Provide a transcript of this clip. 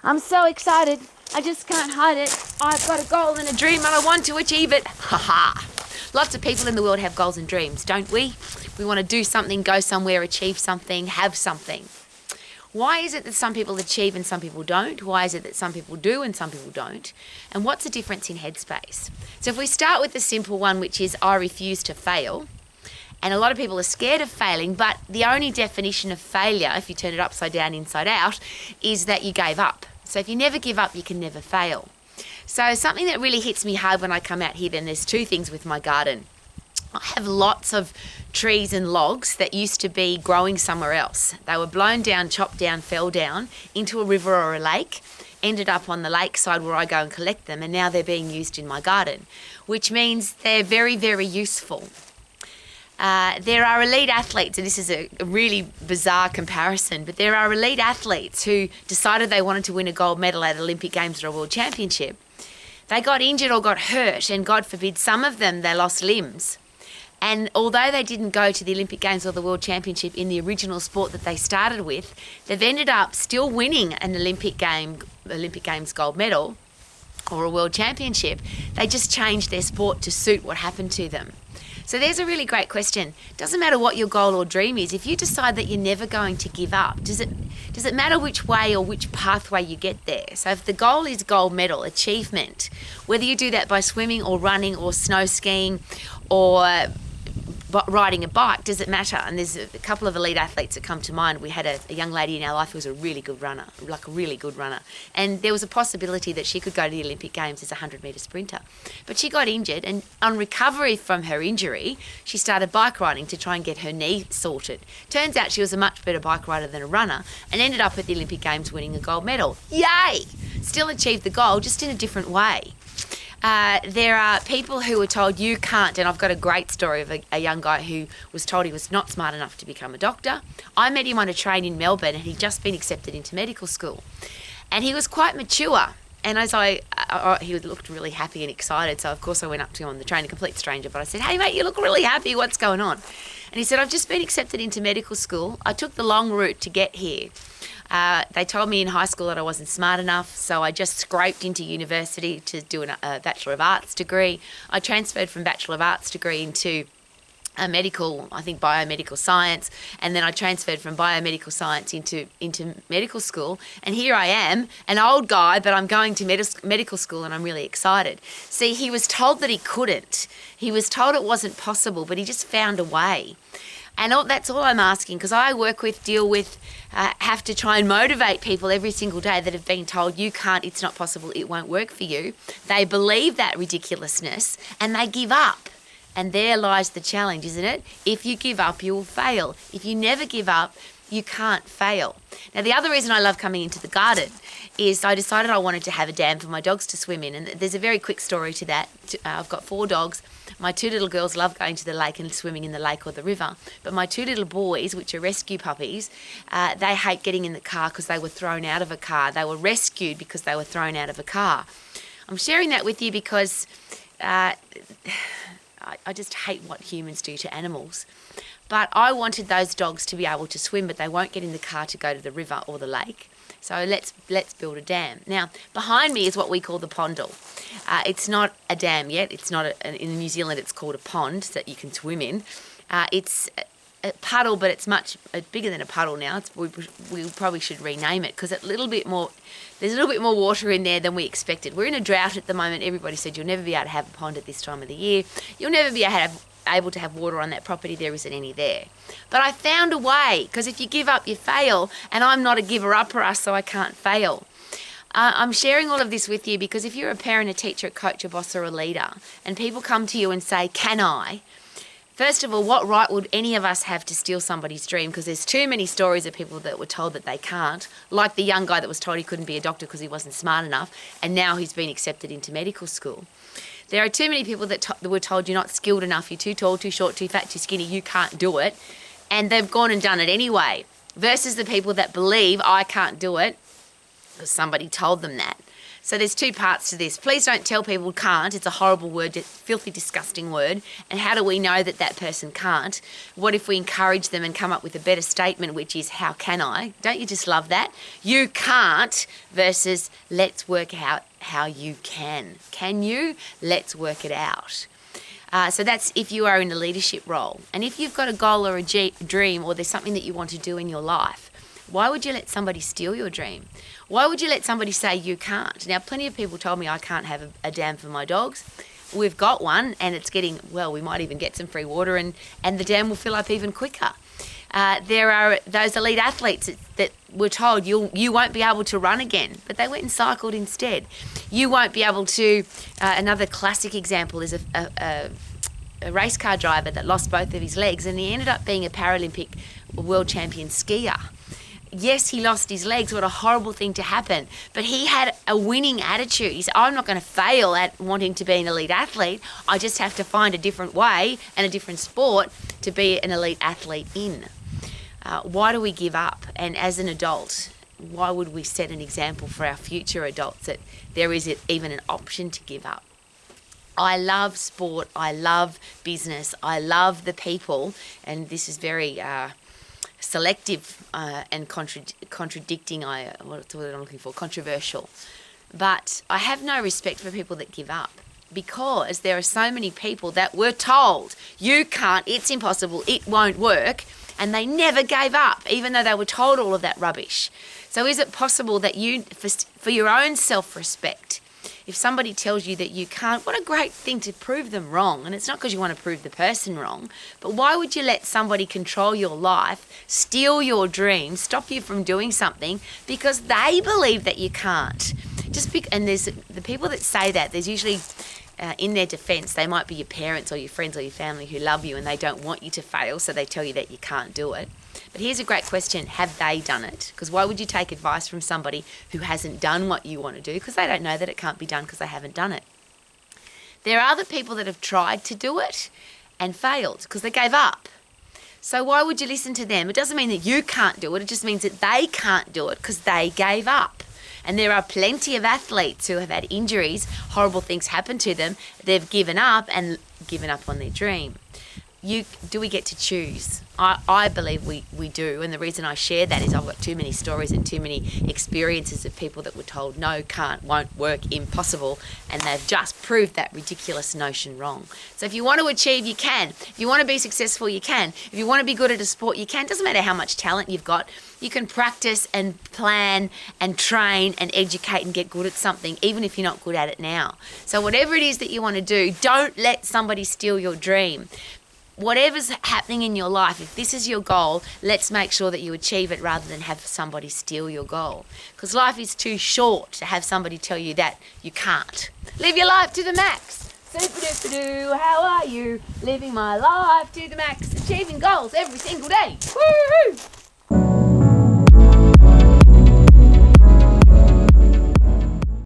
I'm so excited. I just can't hide it. I've got a goal and a dream and I want to achieve it. Ha ha. Lots of people in the world have goals and dreams, don't we? We want to do something, go somewhere, achieve something, have something. Why is it that some people achieve and some people don't? Why is it that some people do and some people don't? And what's the difference in headspace? So if we start with the simple one, which is I refuse to fail, and a lot of people are scared of failing, but the only definition of failure, if you turn it upside down, inside out, is that you gave up. So if you never give up, you can never fail. So something that really hits me hard when I come out here, then there's two things with my garden. I have lots of trees and logs that used to be growing somewhere else. They were blown down, chopped down, fell down into a river or a lake, ended up on the lakeside where I go and collect them, and now they're being used in my garden, which means they're very, very useful. There are elite athletes, and this is a really bizarre comparison, but there are elite athletes who decided they wanted to win a gold medal at Olympic Games or a World Championship. They got injured or got hurt, and God forbid, some of them, they lost limbs. And although they didn't go to the Olympic Games or the World Championship in the original sport that they started with, they've ended up still winning an Olympic Games gold medal or a World Championship. They just changed their sport to suit what happened to them. So there's a really great question. Doesn't matter what your goal or dream is. If you decide that you're never going to give up, does it matter which way or which pathway you get there? So if the goal is gold medal, achievement, whether you do that by swimming or running or snow skiing or riding a bike, does it matter? And there's a couple of elite athletes that come to mind. We had a young lady in our life who was a really good runner, like a really good runner. And there was a possibility that she could go to the Olympic Games as a 100-metre sprinter. But she got injured, and on recovery from her injury, she started bike riding to try and get her knee sorted. Turns out she was a much better bike rider than a runner and ended up at the Olympic Games winning a gold medal. Yay! Still achieved the goal, just in a different way. There are people who were told you can't, and I've got a great story of a young guy who was told he was not smart enough to become a doctor. I met him on a train in Melbourne, and he'd just been accepted into medical school. And he was quite mature, and as he looked really happy and excited, so of course I went up to him on the train, a complete stranger, but I said, "Hey mate, you look really happy, what's going on?" And he said, "I've just been accepted into medical school. I took the long route to get here. They told me in high school that I wasn't smart enough, so I just scraped into university to do a Bachelor of Arts degree. I transferred from Bachelor of Arts degree into a medical, I think biomedical science, and then I transferred from biomedical science into medical school, and here I am, an old guy, but I'm going to medical school and I'm really excited." See, he was told that he couldn't. He was told it wasn't possible, but he just found a way. And that's all I'm asking, because I work with, deal with, have to try and motivate people every single day that have been told you can't, it's not possible, it won't work for you. They believe that ridiculousness and they give up. And there lies the challenge, isn't it? If you give up, you will fail. If you never give up, you can't fail. Now, the other reason I love coming into the garden is I decided I wanted to have a dam for my dogs to swim in. And there's a very quick story to that. I've got 4 dogs. My 2 little girls love going to the lake and swimming in the lake or the river. But my 2 little boys, which are rescue puppies, they hate getting in the car because they were thrown out of a car. They were rescued because they were thrown out of a car. I'm sharing that with you because I just hate what humans do to animals. But I wanted those dogs to be able to swim, but they won't get in the car to go to the river or the lake. So let's build a dam. Now, behind me is what we call the pondle. It's not a dam yet. It's not in New Zealand. It's called a pond that you can swim in. It's a puddle, but it's much bigger than a puddle now. We probably should rename it because there's a little bit more water in there than we expected. We're in a drought at the moment. Everybody said you'll never be able to have a pond at this time of the year. You'll never be able to have water on that property. There isn't any there. But I found a way, because if you give up, you fail, and I'm not a giver-upper, so I can't fail. I'm sharing all of this with you because if you're a parent, a teacher, a coach, a boss, or a leader, and people come to you and say, "Can I?" First of all, what right would any of us have to steal somebody's dream? Because there's too many stories of people that were told that they can't, like the young guy that was told he couldn't be a doctor because he wasn't smart enough, and now he's been accepted into medical school. There are too many people that were told you're not skilled enough, you're too tall, too short, too fat, too skinny, you can't do it, and they've gone and done it anyway, versus the people that believe I can't do it because somebody told them that. So there's two parts to this. Please don't tell people can't. It's a horrible word, filthy, disgusting word. And how do we know that that person can't? What if we encourage them and come up with a better statement, which is, how can I? Don't you just love that? You can't versus let's work out how you can. Can you? Let's work it out. So that's if you are in a leadership role. And if you've got a goal or a dream, or there's something that you want to do in your life, why would you let somebody steal your dream? Why would you let somebody say you can't? Now, plenty of people told me I can't have a dam for my dogs. We've got one, and it's getting, well, we might even get some free water, and the dam will fill up even quicker. There are those elite athletes that were told you won't be able to run again, but they went and cycled instead. You won't be able to, another classic example is a race car driver that lost both of his legs, and he ended up being a Paralympic world champion skier. Yes, he lost his legs. What a horrible thing to happen. But he had a winning attitude. He said, I'm not going to fail at wanting to be an elite athlete. I just have to find a different way and a different sport to be an elite athlete in. Why do we give up? And as an adult, why would we set an example for our future adults that there is even an option to give up? I love sport. I love business. I love the people. And this is very selective and contradicting. What's the word I'm looking for? Controversial. But I have no respect for people that give up, because there are so many people that were told, you can't, it's impossible, it won't work, and they never gave up, even though they were told all of that rubbish. So is it possible that you, for your own self-respect, if somebody tells you that you can't, what a great thing to prove them wrong. And it's not because you want to prove the person wrong, but why would you let somebody control your life, steal your dreams, stop you from doing something because they believe that you can't? And there's the people that say that, there's usually, in their defense, they might be your parents or your friends or your family who love you and they don't want you to fail, so they tell you that you can't do it. But here's a great question. Have they done it? Because why would you take advice from somebody who hasn't done what you want to do? Because they don't know that it can't be done because they haven't done it. There are other people that have tried to do it and failed because they gave up. So why would you listen to them? It doesn't mean that you can't do it. It just means that they can't do it because they gave up. And there are plenty of athletes who have had injuries, horrible things happen to them. They've given up on their dream. Do we get to choose? I believe we do, and the reason I share that is I've got too many stories and too many experiences of people that were told no, can't, won't work, impossible, and they've just proved that ridiculous notion wrong. So if you want to achieve, you can. If you want to be successful, you can. If you want to be good at a sport, you can. Doesn't matter how much talent you've got. You can practice and plan and train and educate and get good at something, even if you're not good at it now. So whatever it is that you want to do, don't let somebody steal your dream. Whatever's happening in your life, if this is your goal, let's make sure that you achieve it rather than have somebody steal your goal. Because life is too short to have somebody tell you that you can't. Live your life to the max. Super-duper-doo, how are you? Living my life to the max, achieving goals every single day. Woo-hoo!